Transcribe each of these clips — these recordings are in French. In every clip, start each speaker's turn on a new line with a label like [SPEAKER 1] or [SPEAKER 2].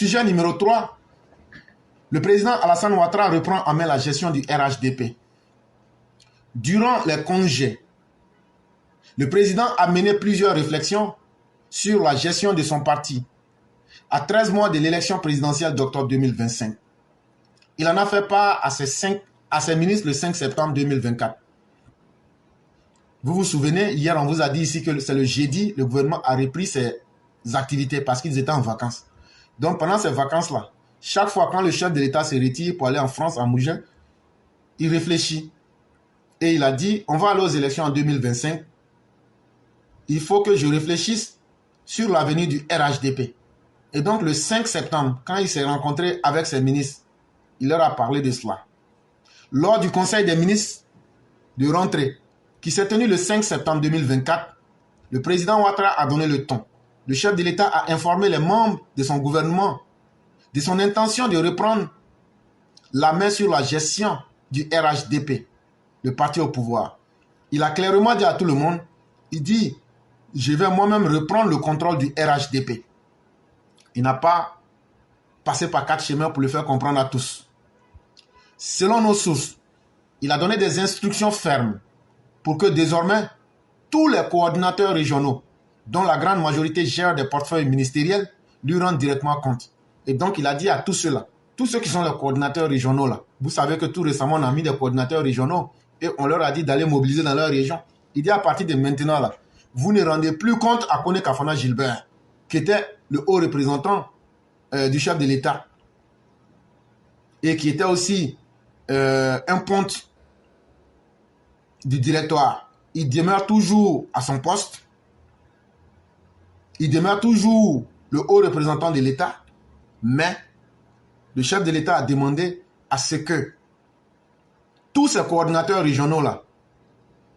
[SPEAKER 1] Sujet numéro 3. Le président Alassane Ouattara reprend en main la gestion du RHDP. Durant les congés, le président a mené plusieurs réflexions sur la gestion de son parti à 13 mois de l'élection présidentielle d'octobre 2025. Il en a fait part à ses ministres le 5 septembre 2024. Vous vous souvenez, hier on vous a dit ici que c'est le jeudi, le gouvernement a repris ses activités parce qu'ils étaient en vacances. Donc pendant ces vacances-là, chaque fois quand le chef de l'État se retire pour aller en France, en Mougins, il réfléchit. Et il a dit, on va aller aux élections en 2025. Il faut que je réfléchisse sur l'avenir du RHDP. Et donc le 5 septembre, quand il s'est rencontré avec ses ministres, il leur a parlé de cela. Lors du Conseil des ministres de rentrée, qui s'est tenu le 5 septembre 2024, le président Ouattara a donné le ton. Le chef de l'État a informé les membres de son gouvernement de son intention de reprendre la main sur la gestion du RHDP, le parti au pouvoir. Il a clairement dit à tout le monde, il dit, je vais moi-même reprendre le contrôle du RHDP. Il n'a pas passé par 4 chemins pour le faire comprendre à tous. Selon nos sources, il a donné des instructions fermes pour que désormais, tous les coordinateurs régionaux, dont la grande majorité gèrent des portefeuilles ministériels, lui rendent directement compte. Et donc, il a dit à tous ceux-là, tous ceux qui sont les coordinateurs régionaux, là, vous savez que tout récemment, on a mis des coordinateurs régionaux et on leur a dit d'aller mobiliser dans leur région. Il dit à partir de maintenant, là, vous ne rendez plus compte à Kone Kafana Gilbert, qui était le haut représentant du chef de l'État et qui était aussi un ponte du directoire. Il demeure toujours à son poste. Il demeure toujours le haut représentant de l'État. Mais le chef de l'État a demandé à ce que tous ces coordinateurs régionaux là,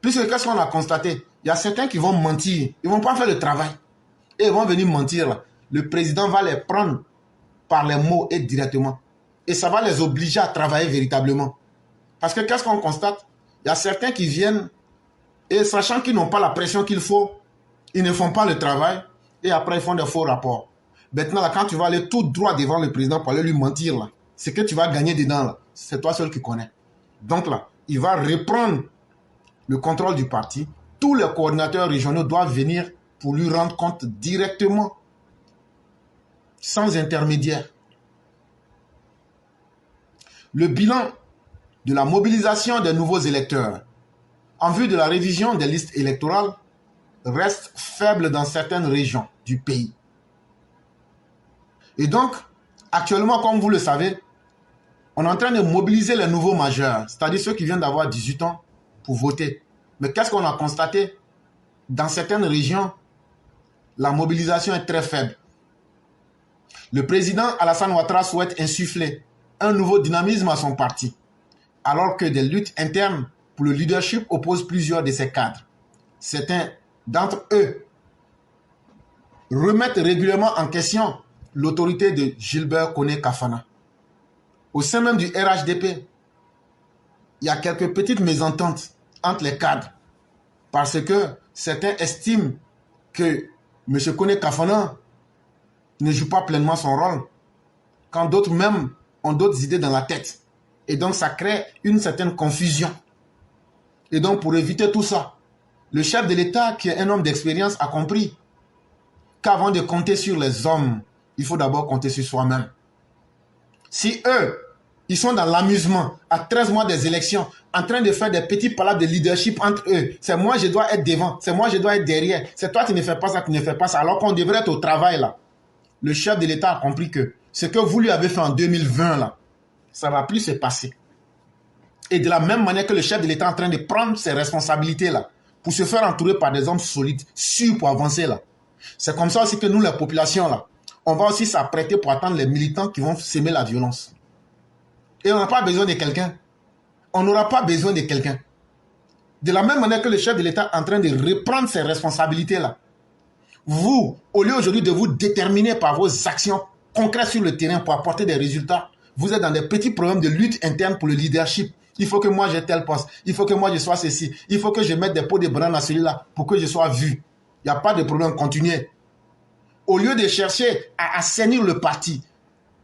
[SPEAKER 1] puisque qu'est-ce qu'on a constaté? Il y a certains qui vont mentir. Ils ne vont pas faire le travail. Et ils vont venir mentir là. Le président va les prendre par les mots et directement. Et ça va les obliger à travailler véritablement. Parce que qu'est-ce qu'on constate? Il y a certains qui viennent et sachant qu'ils n'ont pas la pression qu'il faut, ils ne font pas le travail et après ils font des faux rapports. Maintenant, là, quand tu vas aller tout droit devant le président pour aller lui mentir, là, ce que tu vas gagner dedans, là, c'est toi seul qui connais. Donc là, il va reprendre le contrôle du parti. Tous les coordinateurs régionaux doivent venir pour lui rendre compte directement, sans intermédiaire. Le bilan de la mobilisation des nouveaux électeurs en vue de la révision des listes électorales reste faible dans certaines régions du pays. Et donc, actuellement, comme vous le savez, on est en train de mobiliser les nouveaux majeurs, c'est-à-dire ceux qui viennent d'avoir 18 ans pour voter. Mais qu'est-ce qu'on a constaté? Dans certaines régions, la mobilisation est très faible. Le président Alassane Ouattara souhaite insuffler un nouveau dynamisme à son parti, alors que des luttes internes pour le leadership opposent plusieurs de ses cadres. Certains d'entre eux remettent régulièrement en question l'autorité de Gilbert Kone Kafana. Au sein même du RHDP, il y a quelques petites mésententes entre les cadres parce que certains estiment que M. Kone Kafana ne joue pas pleinement son rôle quand d'autres même ont d'autres idées dans la tête. Et donc ça crée une certaine confusion. Et donc pour éviter tout ça, le chef de l'État, qui est un homme d'expérience, a compris qu'avant de compter sur les hommes, il faut d'abord compter sur soi-même. Si eux, ils sont dans l'amusement, à 13 mois des élections, en train de faire des petits palabres de leadership entre eux, c'est moi je dois être devant, c'est moi je dois être derrière, c'est toi qui ne fais pas ça, tu ne fais pas ça, alors qu'on devrait être au travail là. Le chef de l'État a compris que ce que vous lui avez fait en 2020 là, ça ne va plus se passer. Et de la même manière que le chef de l'État est en train de prendre ses responsabilités là, pour se faire entourer par des hommes solides, sûrs pour avancer là. C'est comme ça aussi que nous, la population là, on va aussi s'apprêter pour attendre les militants qui vont s'aimer la violence. Et on n'a pas besoin de quelqu'un. On n'aura pas besoin de quelqu'un. De la même manière que le chef de l'État est en train de reprendre ses responsabilités là. Vous, au lieu aujourd'hui de vous déterminer par vos actions concrètes sur le terrain pour apporter des résultats, vous êtes dans des petits problèmes de lutte interne pour le leadership. Il faut que moi j'ai tel poste. Il faut que moi je sois ceci. Il faut que je mette des pots de banane à celui-là pour que je sois vu. Il n'y a pas de problème, continuez. Au lieu de chercher à assainir le parti,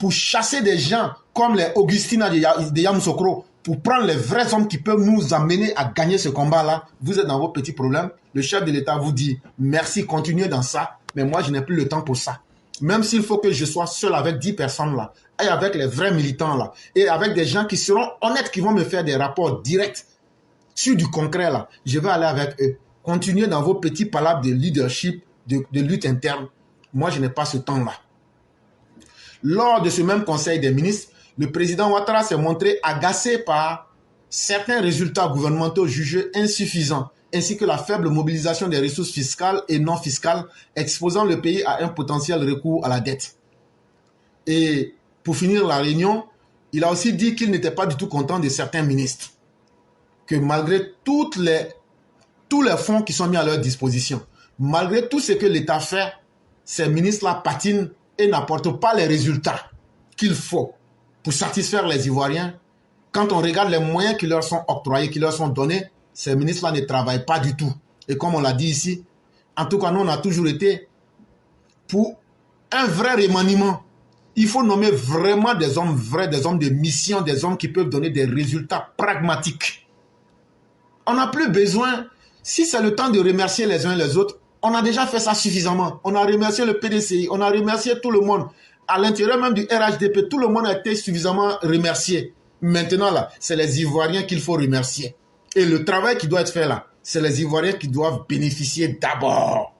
[SPEAKER 1] pour chasser des gens comme les Augustina de Yamoussoukro, pour prendre les vrais hommes qui peuvent nous amener à gagner ce combat-là, vous êtes dans vos petits problèmes. Le chef de l'État vous dit merci, continuez dans ça, mais moi je n'ai plus le temps pour ça. Même s'il faut que je sois seul avec 10 personnes là, et avec les vrais militants là, et avec des gens qui seront honnêtes, qui vont me faire des rapports directs sur du concret là, je vais aller avec eux. Continuez dans vos petits palabres de leadership, de lutte interne. Moi, je n'ai pas ce temps-là. Lors de ce même conseil des ministres, le président Ouattara s'est montré agacé par certains résultats gouvernementaux jugés insuffisants, ainsi que la faible mobilisation des ressources fiscales et non fiscales, exposant le pays à un potentiel recours à la dette. Et pour finir la réunion, il a aussi dit qu'il n'était pas du tout content de certains ministres, que malgré tous les fonds qui sont mis à leur disposition, malgré tout ce que l'État fait, ces ministres-là patinent et n'apportent pas les résultats qu'il faut pour satisfaire les Ivoiriens. Quand on regarde les moyens qui leur sont octroyés, qui leur sont donnés, ces ministres-là ne travaillent pas du tout. Et comme on l'a dit ici, en tout cas, nous, on a toujours été pour un vrai remaniement. Il faut nommer vraiment des hommes vrais, des hommes de mission, des hommes qui peuvent donner des résultats pragmatiques. On n'a plus besoin, si c'est le temps de remercier les uns et les autres, on a déjà fait ça suffisamment. On a remercié le PDCI, on a remercié tout le monde. À l'intérieur même du RHDP, tout le monde a été suffisamment remercié. Maintenant, là, c'est les Ivoiriens qu'il faut remercier. Et le travail qui doit être fait là, c'est les Ivoiriens qui doivent bénéficier d'abord.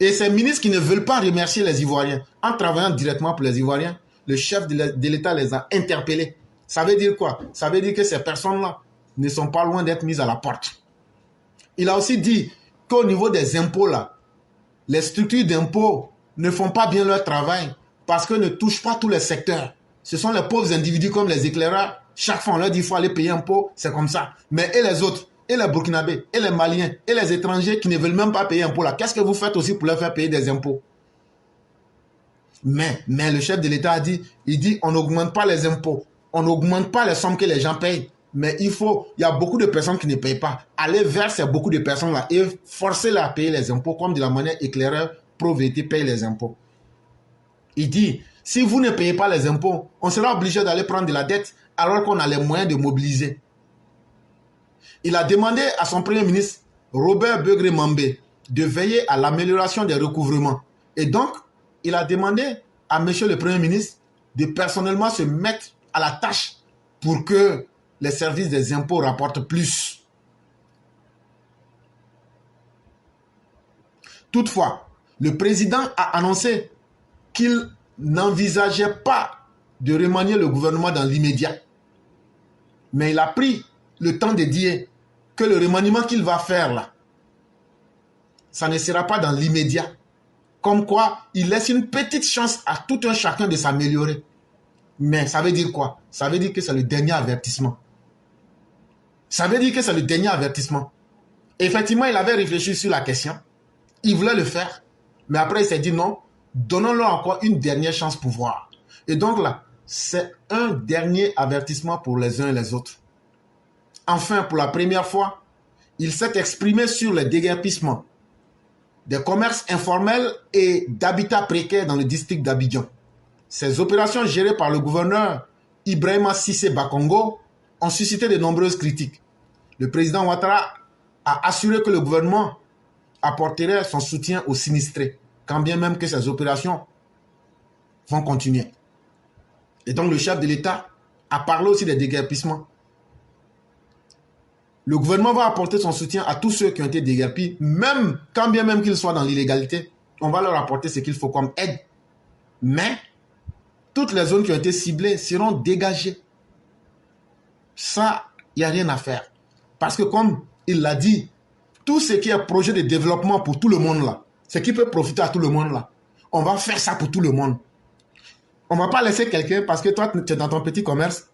[SPEAKER 1] Et ces ministres qui ne veulent pas remercier les Ivoiriens, en travaillant directement pour les Ivoiriens, le chef de l'État les a interpellés. Ça veut dire quoi? Ça veut dire que ces personnes-là ne sont pas loin d'être mises à la porte. Il a aussi dit qu'au niveau des impôts, là, les structures d'impôts ne font pas bien leur travail parce qu'elles ne touchent pas tous les secteurs. Ce sont les pauvres individus comme les éclaireurs. Chaque fois, on leur dit qu'il faut aller payer un impôt, c'est comme ça. Mais et les autres, et les Burkinabés, et les Maliens, et les étrangers qui ne veulent même pas payer un impôt là, qu'est-ce que vous faites aussi pour leur faire payer des impôts? Mais le chef de l'État a dit, il dit, on n'augmente pas les impôts, on n'augmente pas les sommes que les gens payent. Mais il y a beaucoup de personnes qui ne payent pas. Aller vers ces beaucoup de personnes-là et forcer-les à payer les impôts comme de la manière éclaireur, Pro-VT paye les impôts. Il dit, si vous ne payez pas les impôts, on sera obligé d'aller prendre de la dette alors qu'on a les moyens de mobiliser. Il a demandé à son premier ministre, Robert Begré-Mambé, de veiller à l'amélioration des recouvrements. Et donc, il a demandé à monsieur le premier ministre de personnellement se mettre à la tâche pour que les services des impôts rapportent plus. Toutefois, le président a annoncé qu'il n'envisageait pas de remanier le gouvernement dans l'immédiat. Mais il a pris le temps de dire que le remaniement qu'il va faire là, ça ne sera pas dans l'immédiat. Comme quoi, il laisse une petite chance à tout un chacun de s'améliorer. Mais ça veut dire quoi? Ça veut dire que c'est le dernier avertissement. Ça veut dire que c'est le dernier avertissement. Effectivement, il avait réfléchi sur la question. Il voulait le faire. Mais après, il s'est dit non, donnons-leur encore une dernière chance pour voir. Et donc là, c'est un dernier avertissement pour les uns et les autres. Enfin, pour la première fois, il s'est exprimé sur le déguerpissement des commerces informels et d'habitats précaires dans le district d'Abidjan. Ces opérations gérées par le gouverneur Ibrahima Cissé Bakongo ont suscité de nombreuses critiques. Le président Ouattara a assuré que le gouvernement apporterait son soutien aux sinistrés, quand bien même que ces opérations vont continuer. Et donc le chef de l'État a parlé aussi des déguerpissements. Le gouvernement va apporter son soutien à tous ceux qui ont été déguerpis, même quand bien même qu'ils soient dans l'illégalité. On va leur apporter ce qu'il faut comme aide. Mais toutes les zones qui ont été ciblées seront dégagées. Ça, il n'y a rien à faire. Parce que comme il l'a dit, tout ce qui est projet de développement pour tout le monde là, ce qui peut profiter à tout le monde là, on va faire ça pour tout le monde. On ne va pas laisser quelqu'un parce que toi, tu es dans ton petit commerce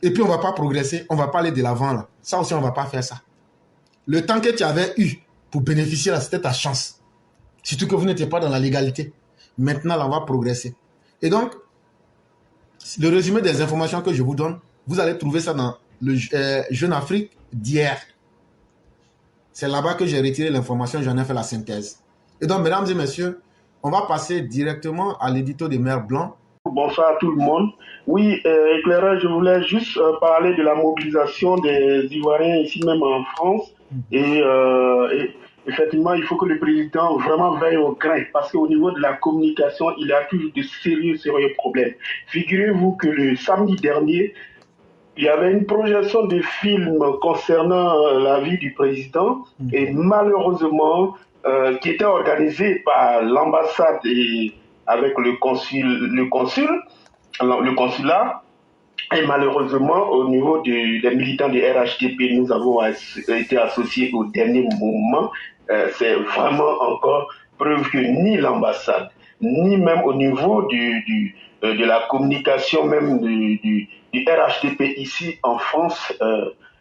[SPEAKER 1] et puis on ne va pas progresser, on ne va pas aller de l'avant là. Ça aussi, on ne va pas faire ça. Le temps que tu avais eu pour bénéficier là, c'était ta chance. Surtout que vous n'étiez pas dans la légalité. Maintenant, là, on va progresser. Et donc, le résumé des informations que je vous donne, vous allez trouver ça dans le Jeune Afrique d'hier. C'est là-bas que j'ai retiré l'information, j'en ai fait la synthèse. Et donc, mesdames et messieurs, On va passer directement à l'édito des Mers Blancs.
[SPEAKER 2] Bonsoir à tout le monde. Oui, éclaireur, je voulais juste parler de la mobilisation des Ivoiriens ici même en France. Et effectivement, il faut que le président vraiment veille au grain parce qu'au niveau de la communication, il y a toujours de sérieux problèmes. Figurez-vous que le samedi dernier, il y avait une projection de film concernant la vie du président et malheureusement, qui était organisée par l'ambassade et avec le consulat, et malheureusement, au niveau des militants des RHDP, nous avons été associés au dernier moment. C'est vraiment encore preuve que ni l'ambassade, ni même au niveau de la communication même du RHDP ici en France,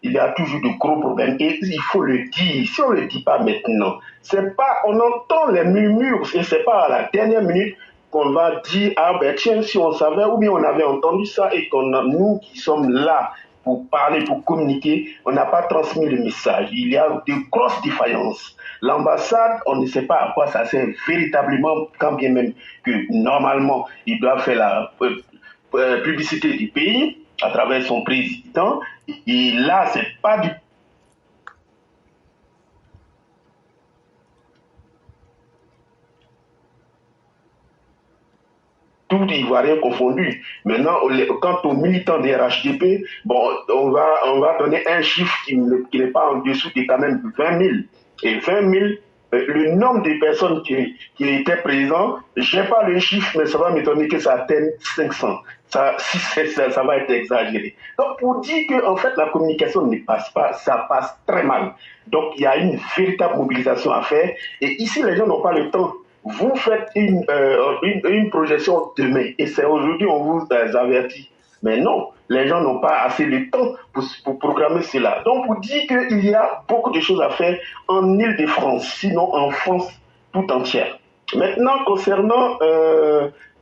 [SPEAKER 2] il y a toujours de gros problèmes. Et il faut le dire, si on ne le dit pas maintenant, c'est pas, on entend les murmures, et c'est pas à la dernière minute qu'on va dire, ah ben tiens, si on savait, ou bien on avait entendu ça, et nous qui sommes là pour parler, pour communiquer, on n'a pas transmis le message. Il y a de grosses défaillances. L'ambassade, on ne sait pas à quoi ça sert véritablement, quand bien même que normalement, il doit faire la publicité du pays à travers son président. Et là, c'est pas du tout Ivoirien confondu. Maintenant, quant aux militants des RHDP, bon, on va donner un chiffre qui n'est pas en dessous de quand même 20 000. Et 20 000, le nombre de personnes qui étaient présentes, je n'ai pas le chiffre, mais ça va m'étonner que ça atteigne 500. Ça va être exagéré. Donc, pour dire que en fait, la communication ne passe pas, ça passe très mal. Donc, il y a une véritable mobilisation à faire. Et ici, les gens n'ont pas le temps. Vous faites une projection demain et c'est aujourd'hui on vous avertit. Mais non, les gens n'ont pas assez de temps pour programmer cela. Donc, pour dire qu'il y a beaucoup de choses à faire en Île-de-France, sinon en France tout entière. Maintenant, concernant,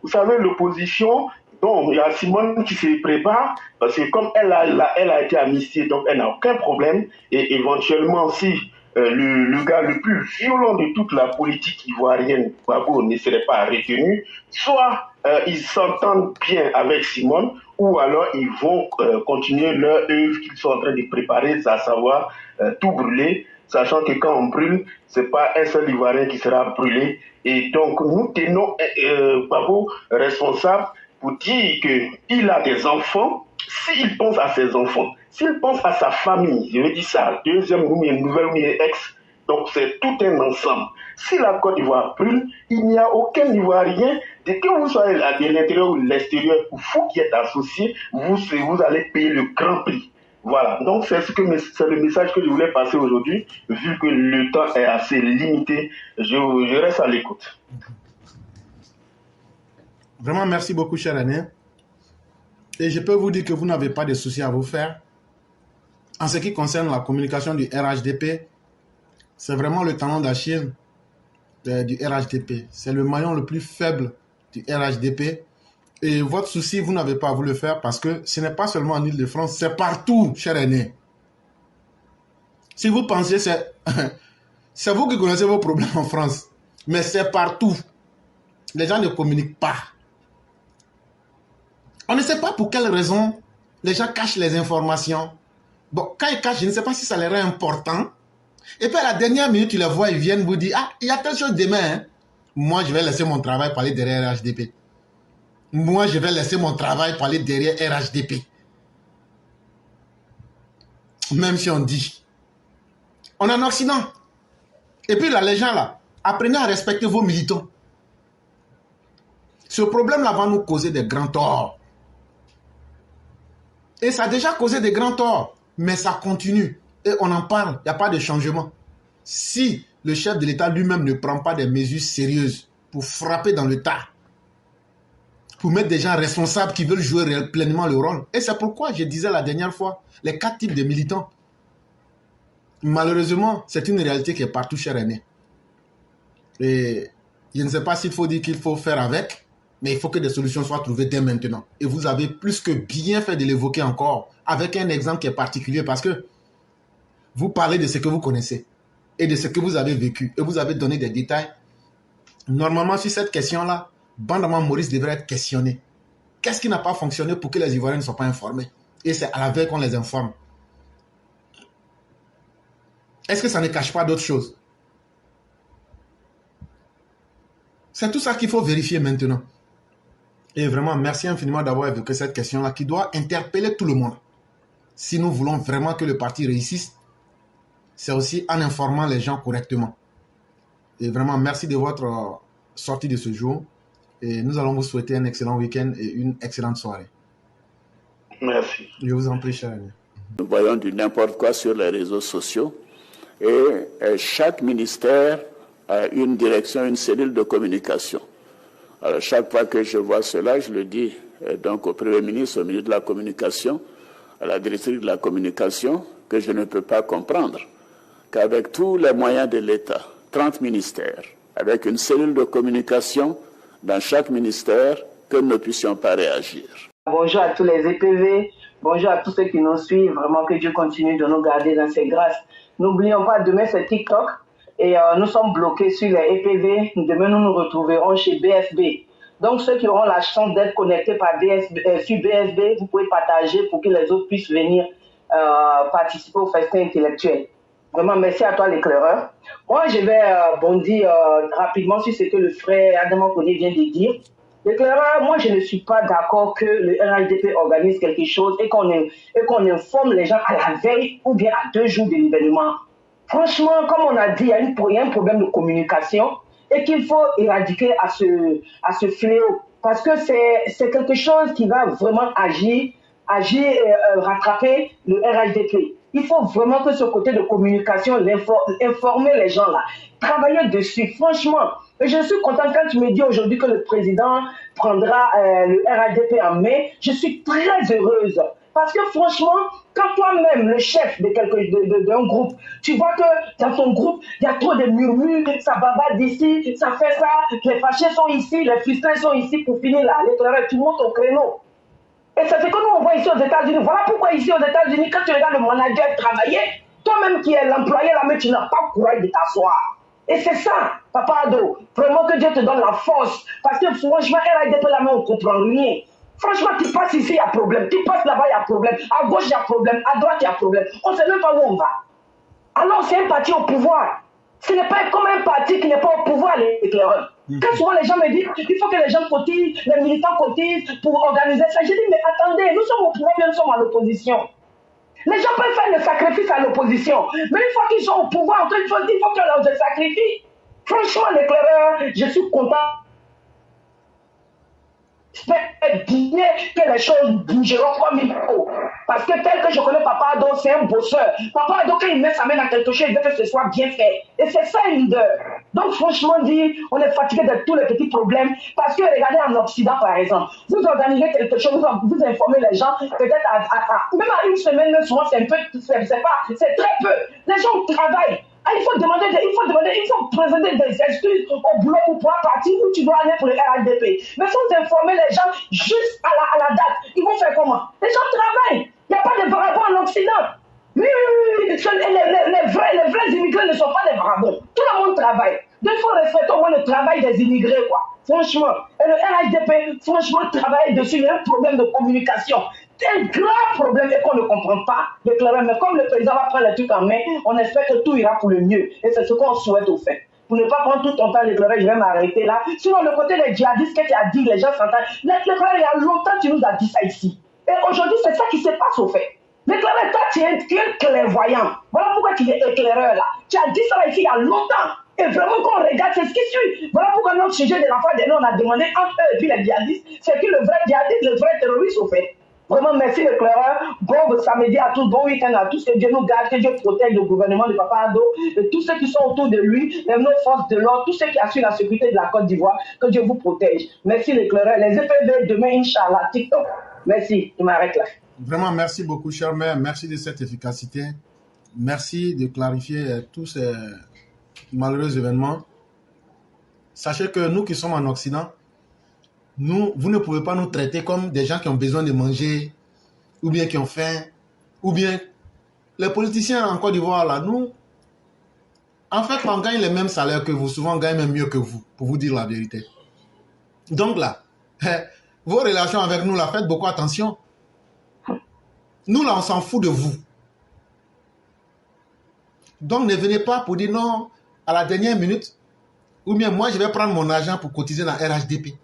[SPEAKER 2] vous savez, l'opposition, bon, il y a Simone qui se prépare, parce que comme elle a été amnistiée, donc elle n'a aucun problème, et éventuellement, si le gars le plus violent de toute la politique ivoirienne, Gbagbo, ne serait pas retenu, soit ils s'entendent bien avec Simone, ou alors ils vont continuer leur œuvre qu'ils sont en train de préparer, à savoir tout brûler, sachant que quand on brûle, c'est pas un seul Ivoirien qui sera brûlé. Et donc, nous tenons Gbagbo responsable pour dire qu'il a des enfants. S'il pense à ses enfants, s'il pense à sa famille, je veux dire ça, deuxième ou une nouvelle ou une ex, donc c'est tout un ensemble. Si la Côte d'Ivoire brûle, il n'y a aucun Ivoirien, dès que vous soyez de l'intérieur ou de l'extérieur, vous qui êtes associés, vous allez payer le grand prix. Voilà, donc c'est le message que je voulais passer aujourd'hui, vu que le temps est assez limité, je reste à l'écoute.
[SPEAKER 1] Vraiment, merci beaucoup, cher René. Et je peux vous dire que vous n'avez pas de soucis à vous faire. En ce qui concerne la communication du RHDP, c'est vraiment le talon d'Achille du RHDP. C'est le maillon le plus faible du RHDP. Et votre souci, vous n'avez pas à vous le faire parce que ce n'est pas seulement en Île-de-France, c'est partout, cher aîné. Si vous pensez, c'est vous qui connaissez vos problèmes en France. Mais c'est partout. Les gens ne communiquent pas. On ne sait pas pour quelle raison les gens cachent les informations. Bon, quand ils cachent, je ne sais pas si ça leur est important. Et puis à la dernière minute, tu les vois, ils viennent vous dire, ah, il y a telle chose demain. Hein. Moi, je vais laisser mon travail pour aller derrière RHDP. Moi, je vais laisser mon travail pour aller derrière RHDP. Même si on dit. On est en Occident. Et puis là, les gens là, apprenez à respecter vos militants. Ce problème-là va nous causer des grands torts. Et ça a déjà causé des grands torts. Mais ça continue. Et on en parle. Il n'y a pas de changement. Si le chef de l'État lui-même ne prend pas des mesures sérieuses pour frapper dans le tas, pour mettre des gens responsables qui veulent jouer pleinement le rôle. Et c'est pourquoi je disais la dernière fois, les 4 types de militants. Malheureusement, c'est une réalité qui est partout, cher aîné. Et je ne sais pas s'il faut dire qu'il faut faire avec, mais il faut que des solutions soient trouvées dès maintenant. Et vous avez plus que bien fait de l'évoquer encore, avec un exemple qui est particulier, parce que vous parlez de ce que vous connaissez et de ce que vous avez vécu. Et vous avez donné des détails Normalement, sur cette question-là, Bandama Maurice devrait être questionné. Qu'est-ce qui n'a pas fonctionné pour que les Ivoiriens ne soient pas informés? Et c'est à la veille qu'on les informe. Est-ce que ça ne cache pas d'autres choses? C'est tout ça qu'il faut vérifier maintenant. Et vraiment, merci infiniment d'avoir évoqué cette question-là qui doit interpeller tout le monde. Si nous voulons vraiment que le parti réussisse, c'est aussi en informant les gens correctement. Et vraiment, merci de votre sortie de ce jour. Et nous allons vous souhaiter un excellent week-end et une excellente soirée.
[SPEAKER 2] Merci.
[SPEAKER 1] Je vous en prie, cher ami.
[SPEAKER 3] Nous voyons du n'importe quoi sur les réseaux sociaux. Et chaque ministère a une direction, une cellule de communication. Alors, chaque fois que je vois cela, je le dis donc au Premier ministre, au ministre de la Communication, à la directrice de la Communication, que je ne peux pas comprendre qu'avec tous les moyens de l'État, 30 ministères, avec une cellule de communication dans chaque ministère, que nous ne puissions pas réagir.
[SPEAKER 4] Bonjour à tous les EPV, bonjour à tous ceux qui nous suivent, vraiment que Dieu continue de nous garder dans ses grâces. N'oublions pas, demain c'est TikTok. Et nous sommes bloqués sur les EPV. Demain, nous nous retrouverons chez BSB. Donc, ceux qui auront la chance d'être connectés par sur BSB, vous pouvez partager pour que les autres puissent venir participer au festin intellectuel. Vraiment, merci à toi, l'éclaireur. Moi, je vais bondir rapidement sur ce que le frère Adam Koné vient de dire. L'éclaireur, moi, je ne suis pas d'accord que le RHDP organise quelque chose et qu'on informe les gens à la veille ou bien à 2 jours de l'événement. Franchement, comme on a dit, il y a un problème de communication et qu'il faut éradiquer à ce fléau. Parce que c'est quelque chose qui va vraiment rattraper le RHDP. Il faut vraiment que ce côté de communication, informer les gens là, travailler dessus. Franchement, je suis contente quand tu me dis aujourd'hui que le président prendra le RHDP en mai. Je suis très heureuse. Parce que franchement, quand toi-même, le chef d'un groupe, tu vois que dans ton groupe, il y a trop de murmures, ça bavarde ici, ça fait ça, les fâchés sont ici, les frustrés sont ici pour finir là, l'éclaireur, tu montes au créneau. Et c'est ce que nous on voit ici aux États-Unis. Voilà pourquoi ici aux États-Unis, quand tu regardes le manager travailler, toi-même qui es l'employé là-même, tu n'as pas le courage de t'asseoir. Et c'est ça, Papa Ado. Vraiment que Dieu te donne la force. Parce que franchement, RHDP là-même, on ne comprend rien. Franchement, tu passes ici, il y a problème. Tu passes là-bas, il y a problème. À gauche, il y a problème. À droite, il y a problème. On ne sait même pas où on va. Alors, c'est un parti au pouvoir. Ce n'est pas comme un parti qui n'est pas au pouvoir, l'éclaireur. Quand souvent les gens me disent qu'il faut que les gens cotisent, les militants cotisent pour organiser ça, je dis, mais attendez, nous sommes au pouvoir, mais nous sommes à l'opposition. Les gens peuvent faire le sacrifice à l'opposition. Mais une fois qu'ils sont au pouvoir, il faut qu'ils leur se sacrifient. Franchement, l'éclaireur, je suis content. J'espère bien que les choses bougeront comme il faut. Parce que tel que je connais Papa Ado, c'est un bosseur. Papa Ado, quand il met sa main dans quelque chose, il veut que ce soit bien fait. Et c'est ça un leader. Donc franchement dit, on est fatigué de tous les petits problèmes. Parce que regardez en Occident par exemple, vous organisez quelque chose, vous informez les gens, peut-être même à une semaine, même souvent c'est un peu, c'est très peu. Les gens travaillent. Ah, il faut présenter des excuses au boulot pour pouvoir partir où tu dois aller pour le RHDP. Mais sans informer les gens juste à la date, ils vont faire comment? Les gens travaillent. Il n'y a pas de vagabonds en Occident. Oui. Les vrais immigrés ne sont pas des vagabonds. Tout le monde travaille. Donc il faut respecter au moins le travail des immigrés, quoi. Franchement. Et le RHDP, franchement, travaille dessus. Il y a un problème de communication. C'est un grave problème et qu'on ne comprend pas. Mais comme le président va prendre les trucs en main, on espère que tout ira pour le mieux. Et c'est ce qu'on souhaite au fait. Pour ne pas prendre tout ton temps, l'éclaireur, je vais m'arrêter là. Sinon, le côté des djihadistes que tu as dit, les gens s'entendent. L'éclaireur, il y a longtemps, tu nous as dit ça ici. Et aujourd'hui, c'est ça qui se passe au fait. L'éclaireur, toi, tu es clairvoyant. Voilà pourquoi tu es éclaireur là. Tu as dit ça ici il y a longtemps. Et vraiment, quand on regarde, c'est ce qui suit. Voilà pourquoi notre sujet de la fois dernière, on a demandé entre eux et puis les djihadistes, c'est qui le vrai djihadiste, le vrai terroriste au fait. Vraiment, merci l'éclaireur. Bon samedi à tous, bon week-end à tous. Que Dieu nous garde, que Dieu protège le gouvernement de Papa Ado et tous ceux qui sont autour de lui, même nos forces de l'ordre, tous ceux qui assurent la sécurité de la Côte d'Ivoire. Que Dieu vous protège. Merci l'éclaireur. Les EPV demain, Inch'Allah, TikTok. Merci. Je m'arrête là.
[SPEAKER 1] Vraiment, merci beaucoup, cher maire. Merci de cette efficacité. Merci de clarifier tous ces malheureux événements. Sachez que nous qui sommes en Occident, vous ne pouvez pas nous traiter comme des gens qui ont besoin de manger, ou bien qui ont faim, ou bien les politiciens en Côte d'Ivoire, là, nous, En fait, on gagne les mêmes salaires que vous. Souvent, on gagne même mieux que vous, pour vous dire la vérité. Donc là, vos relations avec nous, là, faites beaucoup attention. Nous, là, on s'en fout de vous. Donc, ne venez pas pour dire non, à la dernière minute, ou bien moi, je vais prendre mon argent pour cotiser dans RHDP.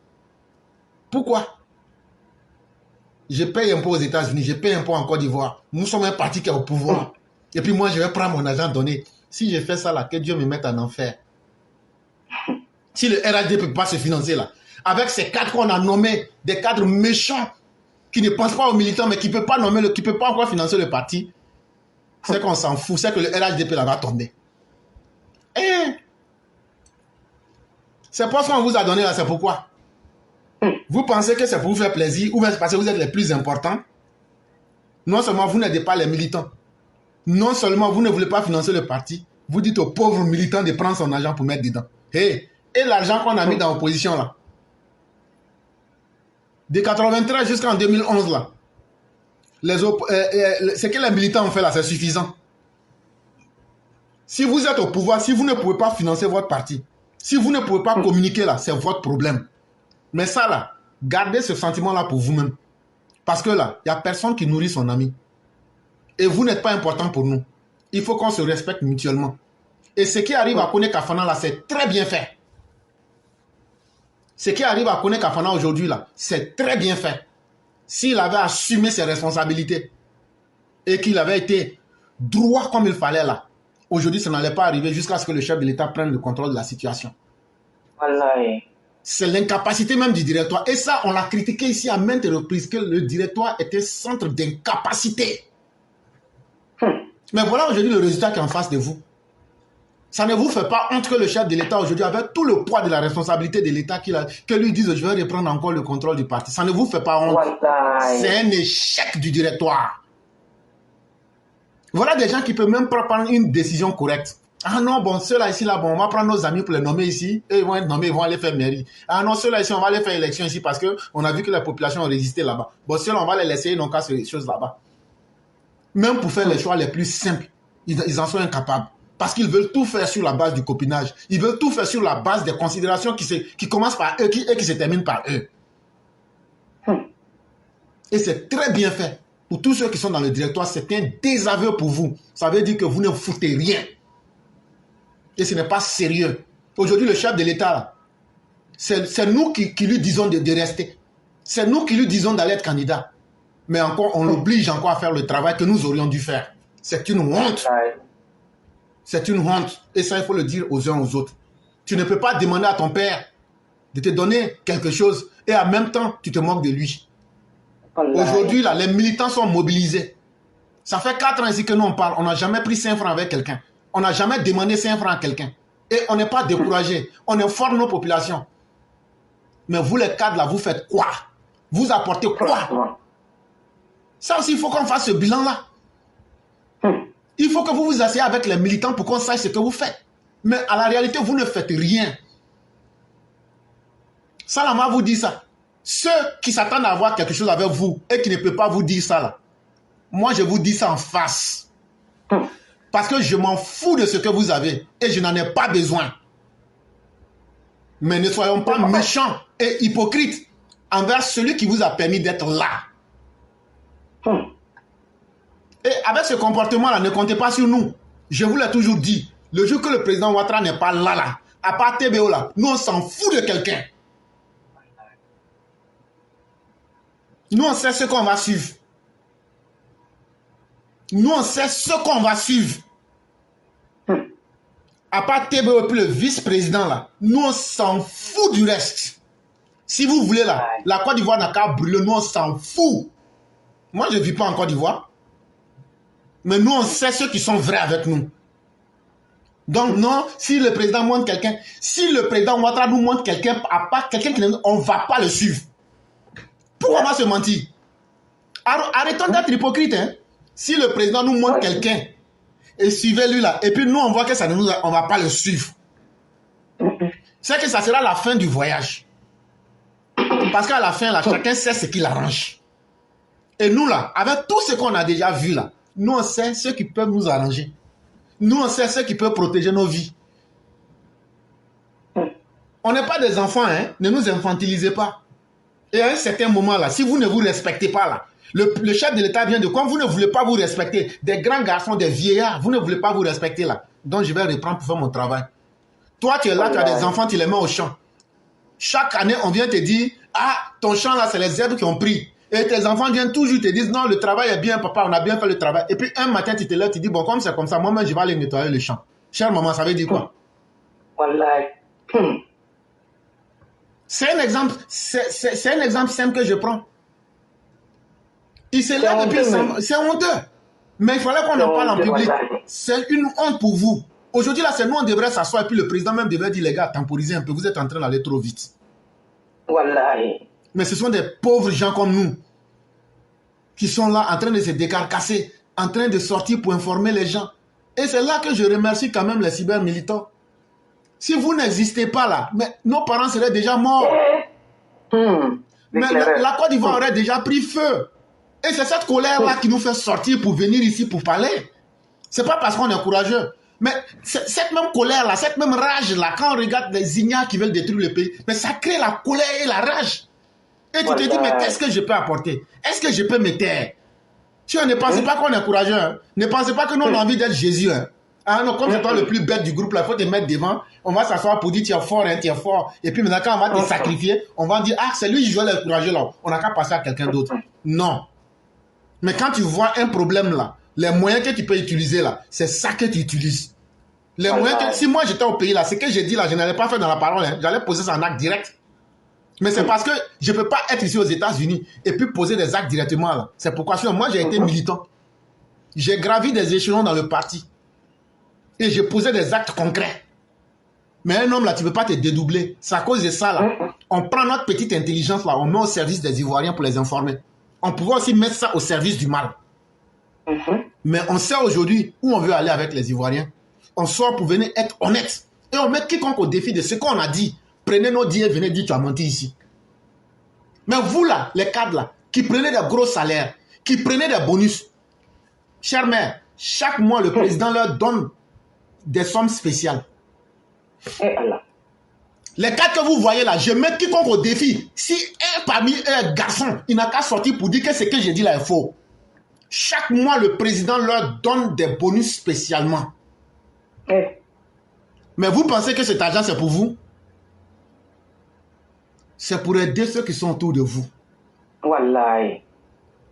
[SPEAKER 1] Pourquoi? Je paye un peu aux États-Unis, je paye un peu en Côte d'Ivoire. Nous sommes un parti qui est au pouvoir. Et puis moi, je vais prendre mon argent donné. Si je fais ça là, que Dieu me mette en enfer. Si le RHDP ne peut pas se financer là, avec ces cadres qu'on a nommés, des cadres méchants, qui ne pensent pas aux militants, mais qui ne peuvent pas nommer, qui ne peuvent pas encore financer le parti, c'est qu'on s'en fout, c'est que le RHDP là va tomber. Et c'est pas ce qu'on vous a donné là, c'est pourquoi. Vous pensez que c'est pour vous faire plaisir, ou bien c'est parce que vous êtes les plus importants. Non seulement vous n'aidez pas les militants, non seulement vous ne voulez pas financer le parti, vous dites aux pauvres militants de prendre son argent pour mettre dedans. Hey, et l'argent qu'on a mis dans l'opposition là, de 93 jusqu'en 2011 là, ce que les militants ont fait là, c'est suffisant. Si vous êtes au pouvoir, si vous ne pouvez pas financer votre parti, si vous ne pouvez pas communiquer là, c'est votre problème. Mais ça là, gardez ce sentiment là pour vous-même. Parce que là, il n'y a personne qui nourrit son ami. Et vous n'êtes pas important pour nous. Il faut qu'on se respecte mutuellement. Et ce qui arrive à Kone Kafana là, c'est très bien fait. Ce qui arrive à Kone Kafana aujourd'hui là, c'est très bien fait. S'il avait assumé ses responsabilités et qu'il avait été droit comme il fallait là, aujourd'hui ça n'allait pas arriver jusqu'à ce que le chef de l'État prenne le contrôle de la situation.
[SPEAKER 4] Voilà.
[SPEAKER 1] C'est l'incapacité même du directoire. Et ça, on l'a critiqué ici à maintes reprises, que le directoire était centre d'incapacité. Mais voilà aujourd'hui le résultat qui est en face de vous. Ça ne vous fait pas honte que le chef de l'État aujourd'hui, avec tout le poids de la responsabilité de l'État, que lui dise je vais reprendre encore le contrôle du parti. Ça ne vous fait pas honte.
[SPEAKER 4] Voilà.
[SPEAKER 1] C'est un échec du directoire. Voilà des gens qui ne peuvent même pas prendre une décision correcte. Ah non, bon, ceux-là ici, là, bon, on va prendre nos amis pour les nommer ici. Et ils vont être nommés, ils vont aller faire mairie. Ah non, ceux-là ici, on va aller faire élection ici parce qu'on a vu que la population a résisté là-bas. Bon, ceux-là, on va les laisser, ils n'ont qu'à ces choses là-bas. Même pour faire les choix les plus simples, ils en sont incapables. Parce qu'ils veulent tout faire sur la base du copinage. Ils veulent tout faire sur la base des considérations qui commencent par eux et qui se terminent par eux. Et c'est très bien fait. Pour tous ceux qui sont dans le directoire, c'est un désaveu pour vous. Ça veut dire que vous ne foutez rien. Et ce n'est pas sérieux. Aujourd'hui, le chef de l'État, c'est nous qui lui disons de rester. C'est nous qui lui disons d'aller être candidat. Mais encore, on l'oblige encore à faire le travail que nous aurions dû faire. C'est une honte. C'est une honte. Et ça, il faut le dire aux uns aux autres. Tu ne peux pas demander à ton père de te donner quelque chose et en même temps, tu te moques de lui. Aujourd'hui, là, les militants sont mobilisés. Ça fait 4 ans ici que nous on parle. On n'a jamais pris 5 francs avec quelqu'un. On n'a jamais demandé 5 francs à quelqu'un. Et on n'est pas découragé. On informe nos populations. Mais vous, les cadres, là, vous faites quoi? Vous apportez quoi? Ça aussi, il faut qu'on fasse ce bilan-là. Il faut que vous vous asseyez avec les militants pour qu'on sache ce que vous faites. Mais à la réalité, vous ne faites rien. Salama vous dit ça. Ceux qui s'attendent à avoir quelque chose avec vous et qui ne peuvent pas vous dire ça, là, moi, je vous dis ça en face. Parce que je m'en fous de ce que vous avez et je n'en ai pas besoin. Mais ne soyons pas méchants et hypocrites envers celui qui vous a permis d'être là. Et avec ce comportement-là, ne comptez pas sur nous. Je vous l'ai toujours dit. Le jour que le président Ouattara n'est pas là, à part TBO là, nous on s'en fout de quelqu'un. Nous on sait ce qu'on va suivre. Nous on sait ce qu'on va suivre. À part TBO et puis le vice-président là, nous on s'en fout du reste. Si vous voulez là, la Côte d'Ivoire n'a qu'à brûler, nous on s'en fout. Moi je ne vis pas en Côte d'Ivoire. Mais nous on sait ceux qui sont vrais avec nous. Donc non, si le président montre quelqu'un, si le président Ouattara nous montre quelqu'un, à part quelqu'un qui on ne va pas le suivre. Pourquoi on va se mentir? Arrêtons d'être hypocrite. Hein? Si le président nous montre quelqu'un, et suivez-lui là, et puis nous on voit que ça ne nous, on ne va pas le suivre. C'est que ça sera la fin du voyage. Parce qu'à la fin là, chacun sait ce qu'il arrange. Et nous là, avec tout ce qu'on a déjà vu là, nous on sait ce qui peut nous arranger. Nous on sait ce qui peut protéger nos vies. On n'est pas des enfants, hein. Ne nous infantilisez pas. Et à un certain moment, là, si vous ne vous respectez pas, là, le chef de l'État vient de... Comme vous ne voulez pas vous respecter, des grands garçons, des vieillards, vous ne voulez pas vous respecter, là. Donc, je vais reprendre pour faire mon travail. Toi, tu es là, tu as des enfants, tu les mets au champ. Chaque année, on vient te dire, ah, ton champ, là, c'est les zèbres qui ont pris. Et tes enfants viennent toujours te dire, non, le travail est bien, papa, on a bien fait le travail. Et puis, un matin, tu te lèves, tu dis, bon, comme c'est comme ça, moi-même, je vais aller nettoyer le champ. Chère maman, ça veut dire quoi?
[SPEAKER 4] Voilà.
[SPEAKER 1] C'est un exemple, c'est un exemple simple que je prends. Il se lève depuis, c'est honteux. Mais il fallait qu'on en parle en public. C'est une honte pour vous. Aujourd'hui, là, c'est nous, on devrait s'asseoir et puis le président même devrait dire, les gars, temporisez un peu, vous êtes en train d'aller trop vite.
[SPEAKER 4] Voilà.
[SPEAKER 1] Mais ce sont des pauvres gens comme nous qui sont là en train de se décarcasser, en train de sortir pour informer les gens. Et c'est là que je remercie quand même les cybermilitants. Si vous n'existez pas là, mais nos parents seraient déjà morts. Mais la Côte d'Ivoire aurait déjà pris feu. Et c'est cette colère-là qui nous fait sortir pour venir ici pour parler. C'est pas parce qu'on est courageux. Mais cette même colère-là, cette même rage-là, quand on regarde les ignares qui veulent détruire le pays, mais ça crée la colère et la rage. Et tu te dis, mais qu'est-ce que je peux apporter? Est-ce que je peux me taire? Si on ne pense pas qu'on est courageux, hein, ne pensez pas que nous on a envie d'être Jésus. Hein. Ah non, comme c'est toi le plus bête du groupe, il faut te mettre devant. On va s'asseoir pour dire tu es fort, hein, tu es fort. Et puis maintenant, quand on va te sacrifier, on va dire, ah, c'est lui qui joue le courageux là. On n'a qu'à passer à quelqu'un d'autre. Non. Mais quand tu vois un problème là, les moyens que tu peux utiliser là, c'est ça que tu utilises. Les moyens que, si moi j'étais au pays là, ce que j'ai dit là, je n'allais pas faire dans la parole, hein, j'allais poser ça en acte direct. Mais c'est parce que je ne peux pas être ici aux États-Unis et puis poser des actes directement là. C'est pourquoi moi j'ai été militant. J'ai gravi des échelons dans le parti. Et j'ai posé des actes concrets. Mais un homme là, tu ne peux pas te dédoubler. C'est à cause de ça là. On prend notre petite intelligence là, on met au service des Ivoiriens pour les informer. On pourrait aussi mettre ça au service du mal. Mais on sait aujourd'hui où on veut aller avec les Ivoiriens. On sort pour venir être honnête. Et on met quiconque au défi de ce qu'on a dit. Prenez nos dires et venez dire tu as menti ici. Mais vous là, les cadres là, qui prenez des gros salaires, qui prenez des bonus, chère mère, chaque mois le président leur donne des sommes spéciales. Les cadres que vous voyez là, je mets quiconque au défi. Si un parmi eux garçon, il n'a qu'à sortir pour dire que ce que j'ai dit là est faux. Chaque mois, le président leur donne des bonus spécialement. Mais vous pensez que cet argent, c'est pour vous? C'est pour aider ceux qui sont autour de vous.
[SPEAKER 4] Voilà.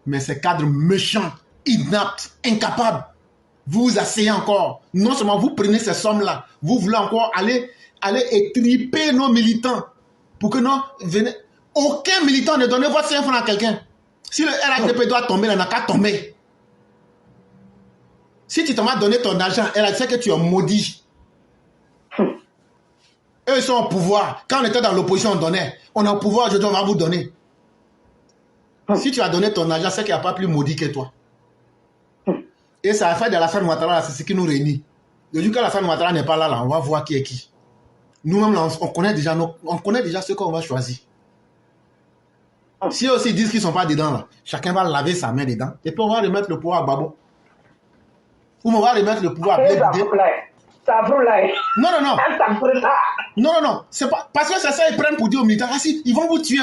[SPEAKER 1] Mais ces cadres méchants, inaptes, incapables, vous vous asseyez encore. Non seulement vous prenez ces sommes-là, vous voulez encore aller étriper nos militants. Pour que non, venez. Aucun militant ne donne votre 5 francs à quelqu'un. Si le RHDP doit tomber, il n'a qu'à tomber. Si tu t'en as donné ton argent, elle sait que tu es maudit. Eux, ils sont au pouvoir. Quand on était dans l'opposition, on donnait. On est au pouvoir, aujourd'hui, on va vous donner. Si tu as donné ton argent, c'est qu'il n'y a pas plus maudit que toi. Et ça a fait de Alassane Ouattara, c'est ce qui nous réunit. Le jour qu'Alassane Ouattara n'est pas là, on va voir qui est qui. Nous-mêmes, on connaît déjà ce qu'on va choisir. Si aussi ils disent qu'ils ne sont pas dedans, là, chacun va laver sa main dedans. Et puis on va remettre le pouvoir à Babo. Ou on va remettre le pouvoir à Blé. Non. Non. C'est pas, parce que c'est ça, ils prennent pour dire aux militaires, ah si, ils vont vous tuer,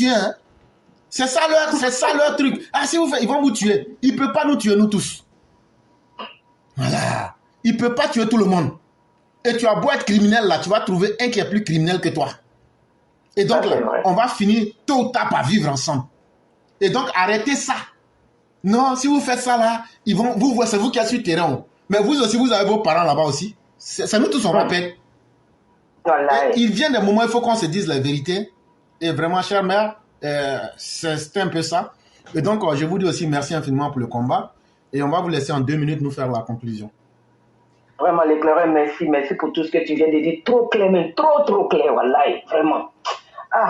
[SPEAKER 1] hein. C'est ça leur truc. Ah si vous faites, ils vont vous tuer. Ils ne peuvent pas nous tuer, nous tous. Voilà. Ils ne peuvent pas tuer tout le monde. Et tu as beau être criminel là, tu vas trouver un qui est plus criminel que toi. Et donc là, on va finir tôt ou tard par vivre ensemble. Et donc arrêtez ça. Non, si vous faites ça là, c'est vous qui êtes sur le terrain. Mais vous aussi, vous avez vos parents là-bas aussi. C'est nous tous, on va perdre. Il vient des moments, il faut qu'on se dise la vérité. Et vraiment, chère mère, c'est un peu ça. Et donc, je vous dis aussi merci infiniment pour le combat. Et on va vous laisser en 2 minutes nous faire la conclusion.
[SPEAKER 4] Vraiment, l'éclaireur, merci pour tout ce que tu viens de dire. Trop clair, mais trop clair, wallahi, vraiment. Ah,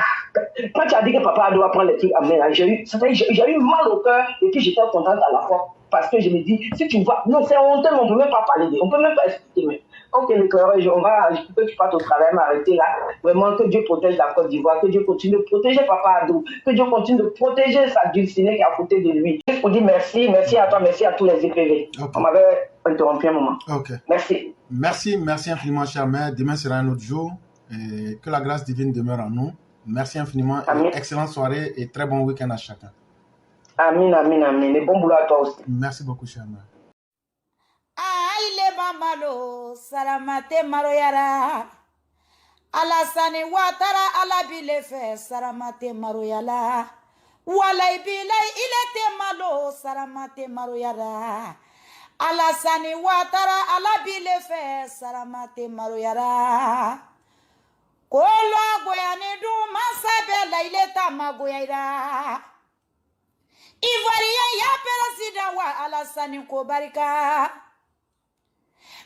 [SPEAKER 4] quand tu as dit que papa doit prendre les trucs à main, j'ai eu mal au cœur et puis j'étais contente à la fois. Parce que je me dis, si tu vas, non, c'est honteux, mais on ne peut même pas parler, on ne peut même pas expliquer. Mais ok, l'éclaireur, je peux que tu partes au travail, m'arrêter là. Vraiment, que Dieu protège la Côte d'Ivoire, que Dieu continue de protéger Papa Adou, que Dieu continue de protéger sa dulcinée qui est à côté de lui. Juste pour dire merci à toi, merci à tous les EPV. Okay. On m'avait interrompu un moment.
[SPEAKER 1] Ok.
[SPEAKER 4] Merci.
[SPEAKER 1] Merci infiniment, chère mère. Demain sera un autre jour. Que la grâce divine demeure en nous. Merci infiniment. Excellente soirée et très bon week-end à chacun.
[SPEAKER 4] Amin, amin, amin. Et bon boulot à toi aussi.
[SPEAKER 1] Merci beaucoup, cher mère.
[SPEAKER 5] Aile mamalo saramate maroyara Alasani watara alabile fe saramate maroyala Walai bilai ilete malo saramate maroyara Alasani watara alabile fe saramate maroyara Kolo goyani du masabe la ileta magoyaira Ivoirien ya perasida wa Alasani ko barika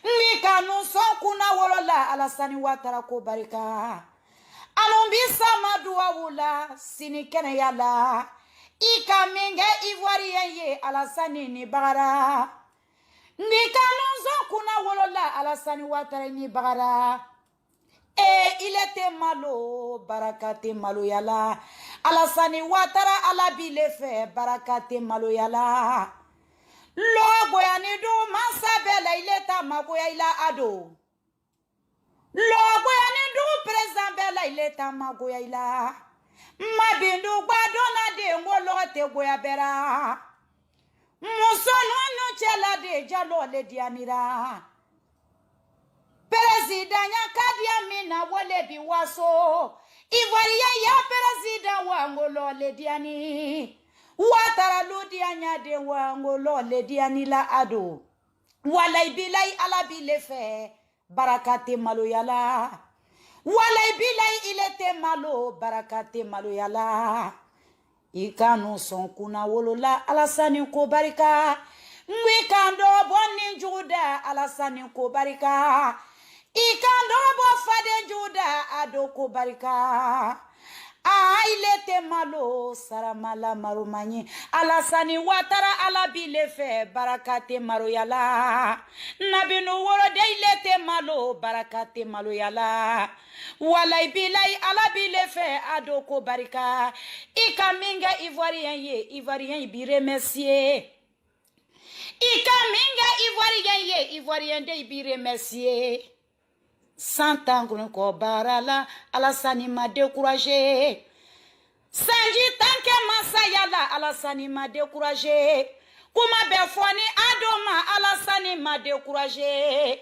[SPEAKER 5] Mika nuson kuna wolola Alasani watara ko barika Alumbi samadua wula sini kene yala Ika minge Ivoirien ye Alasani ni bagara Mika nuson kuna wolola Alasani watara ni bagara il était malo barakate malo yala Alasani watara alabile fe barakate malo yala Logo ya ni du masabela ileta magoya ila ado Logo ya ni du president bela ileta magoya ila Mabindu gbadona de ngolote goya bera Musono no chela de jalo le dianira President ya kadia mina wole biwaso Ivoirien ya president wa ngolo le diani Watara ludianya de wangolo le diani la ado Walai bilai ala bile fe barakate malo yala Walai bilai ilete malo barakate malo yala Ikanu son kuna wolola Alasani ko barika Mwikando boni juda Alasani ko barika Ikando bo fade juda ado ko barika il était malo saramala marumani Alasani watara alabile fe barakate maroyala Nabinu worode il était malo barakate maloyala Walai bilai alabile fe adoko barika Ika minga Ivoirien ye Ivoirien bi remercier Ika minga Ivoirien ye Ivoirien de bi remercier 100 ans qu'on barala Alasani m'a découragé Sanji tanke masayala Alasani m'a découragé Kuma befoni adoma Alasani m'a découragé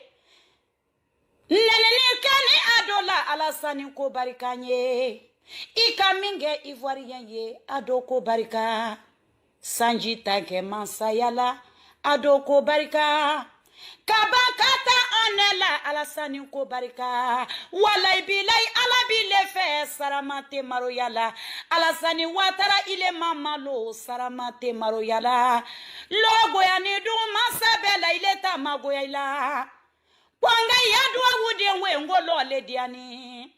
[SPEAKER 5] Neneni kani adola Alasani ko barikanye Ika minge Ivoirien ye adoko barika Sanji tanke masayala adoko barika Kabakata onela Alasani ko barika Walai bilai alabile fe saramate maroyala Alasani watara ile mamalo saramate maroyala Logo ya ni du masabela ileta magoyala Wanga yadwa wude we ngolo le diani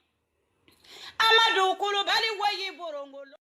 [SPEAKER 5] Amadu kulubali wayi borongolo